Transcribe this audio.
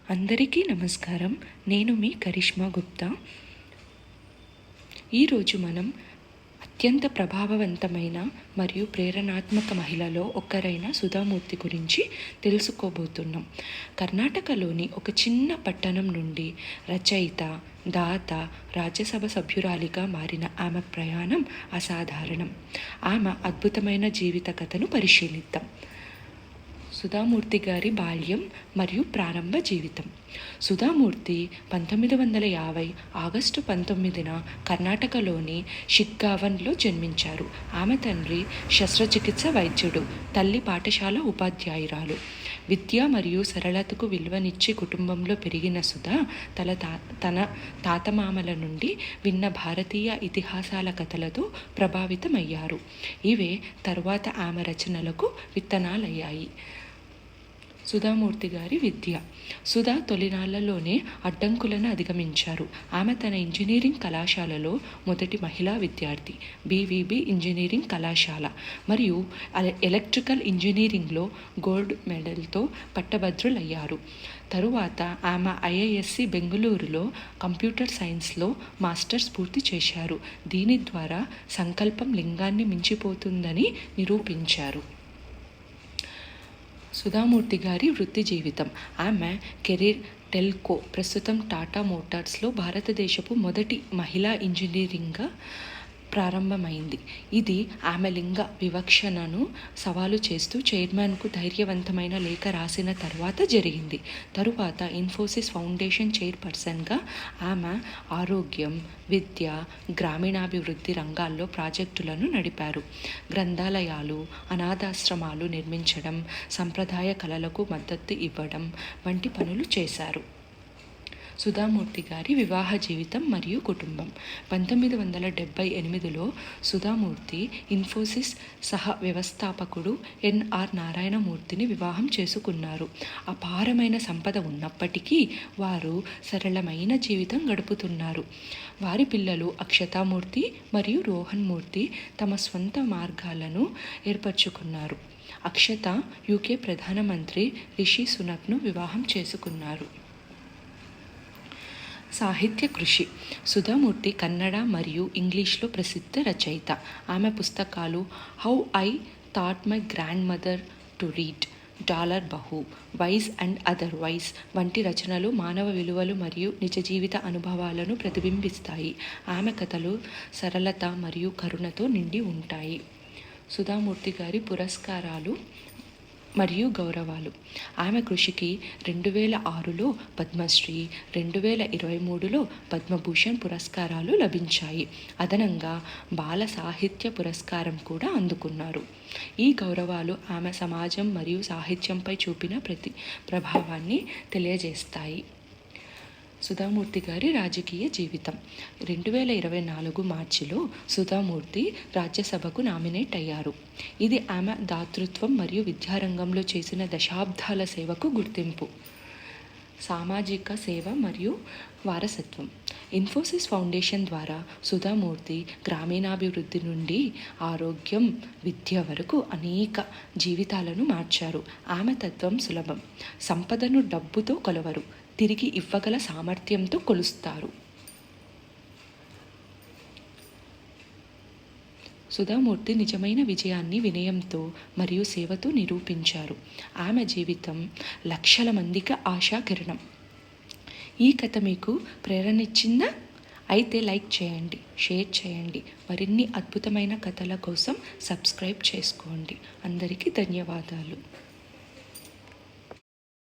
అందరికీ నమస్కారం. నేను మీ కరిష్మా గుప్తా. ఈరోజు మనం అత్యంత ప్రభావవంతమైన మరియు ప్రేరణాత్మక మహిళలో ఒక్కరైన సుధామూర్తి గురించి తెలుసుకోబోతున్నాం. కర్ణాటకలోని ఒక చిన్న పట్టణం నుండి రచయిత, దాత, రాజ్యసభ సభ్యురాలిగా మారిన ఆమె ప్రయాణం అసాధారణం. ఆమె అద్భుతమైన జీవిత కథను పరిశీలిద్దాం. సుధామూర్తి గారి బాల్యం మరియు ప్రారంభ జీవితం. సుధామూర్తి 1950 ఆగస్టు 19న కర్ణాటకలోని షిగ్గావన్లో జన్మించారు. ఆమె తండ్రి శస్త్రచికిత్స వైద్యుడు, తల్లి పాఠశాల ఉపాధ్యాయురాలు. విద్య మరియు సరళతకు విలువనిచ్చే కుటుంబంలో పెరిగిన సుధా తన తాతమామల నుండి విన్న భారతీయ ఇతిహాసాల కథలతో ప్రభావితమయ్యారు. ఇవే తరువాత ఆమె రచనలకు విత్తనాలయ్యాయి. సుధామూర్తి గారి విద్య. సుధా తొలినాళ్లలోనే అడ్డంకులను అధిగమించారు. ఆమె తన ఇంజనీరింగ్ కళాశాలలో మొదటి మహిళా విద్యార్థి, బీవీబీ ఇంజనీరింగ్ కళాశాల మరియు ఎలక్ట్రికల్ ఇంజనీరింగ్లో గోల్డ్ మెడల్తో పట్టభద్రులయ్యారు. తరువాత ఆమె ఐఐఎస్సి బెంగళూరులో కంప్యూటర్ సైన్స్లో మాస్టర్స్ పూర్తి చేశారు. దీని ద్వారా సంకల్పం లింగాన్ని మించిపోతుందని నిరూపించారు. సుధామూర్తి గారి వృత్తి జీవితం. ఆమె కెరీర్ టెల్కో, ప్రస్తుతం టాటా మోటార్స్లో భారతదేశపు మొదటి మహిళా ఇంజనీరింగ్గా ప్రారంభమైంది. ఇది ఆమె లింగ వివక్షణను సవాలు చేస్తూ చైర్మన్కు ధైర్యవంతమైన లేఖ రాసిన తర్వాత జరిగింది. తరువాత ఇన్ఫోసిస్ ఫౌండేషన్ చైర్పర్సన్గా ఆమె ఆరోగ్యం, విద్య, గ్రామీణాభివృద్ధి రంగాల్లో ప్రాజెక్టులను నడిపారు. గ్రంథాలయాలు, అనాథాశ్రమాలు నిర్మించడం, సంప్రదాయ కళలకు మద్దతు ఇవ్వడం వంటి పనులు చేశారు. సుధామూర్తి గారి వివాహ జీవితం మరియు కుటుంబం. 1978లో సుధామూర్తి ఇన్ఫోసిస్ సహ వ్యవస్థాపకుడు ఎన్ఆర్ నారాయణమూర్తిని వివాహం చేసుకున్నారు. అపారమైన సంపద ఉన్నప్పటికీ వారు సరళమైన జీవితం గడుపుతున్నారు. వారి పిల్లలు అక్షతామూర్తి మరియు రోహన్ మూర్తి తమ స్వంత మార్గాలను ఏర్పరచుకున్నారు. అక్షత యూకే ప్రధానమంత్రి రిషి సునక్ను వివాహం చేసుకున్నారు. సాహిత్య కృషి. సుధామూర్తి కన్నడ మరియు ఇంగ్లీష్లో ప్రసిద్ధ రచయిత. ఆమె పుస్తకాలు how I thought my grand mother to read, dollar బహు, వైజ్ అండ్ అదర్ వైజ్ వంటి రచనలు మానవ విలువలు మరియు నిజ జీవిత అనుభవాలను ప్రతిబింబిస్తాయి. ఆమె కథలు సరళత మరియు కరుణతో నిండి ఉంటాయి. సుధామూర్తి గారి పురస్కారాలు మరియు గౌరవాలు. ఆమె కృషికి 2006లో పద్మశ్రీ, 2023లో పద్మభూషణ్ పురస్కారాలు లభించాయి. అదనంగా బాల సాహిత్య పురస్కారం కూడా అందుకున్నారు. ఈ గౌరవాలు ఆమె సమాజం మరియు సాహిత్యంపై చూపిన ప్రభావాన్ని తెలియజేస్తాయి. సుధామూర్తి గారి రాజకీయ జీవితం. 2024 మార్చిలో సుధామూర్తి రాజ్యసభకు నామినేట్ అయ్యారు. ఇది ఆమె దాతృత్వం మరియు విద్యారంగంలో చేసిన దశాబ్దాల సేవకు గుర్తింపు. సామాజిక సేవ మరియు వారసత్వం. ఇన్ఫోసిస్ ఫౌండేషన్ ద్వారా సుధామూర్తి గ్రామీణాభివృద్ధి నుండి ఆరోగ్యం, విద్య వరకు అనేక జీవితాలను మార్చారు. ఆమె తత్వం సులభం. సంపదను డబ్బుతో కొలవరు, తిరిగి ఇవ్వగల సామర్థ్యంతో కొలుస్తారు. సుధామూర్తి నిజమైన విజయాన్ని వినయంతో మరియు సేవతో నిరూపించారు. ఆమె జీవితం లక్షల మందికి ఆశాకిరణం. ఈ కథ మీకు ప్రేరణిచ్చిందా? అయితే లైక్ చేయండి, షేర్ చేయండి. మరిన్ని అద్భుతమైన కథల కోసం సబ్స్క్రైబ్ చేసుకోండి. అందరికీ ధన్యవాదాలు.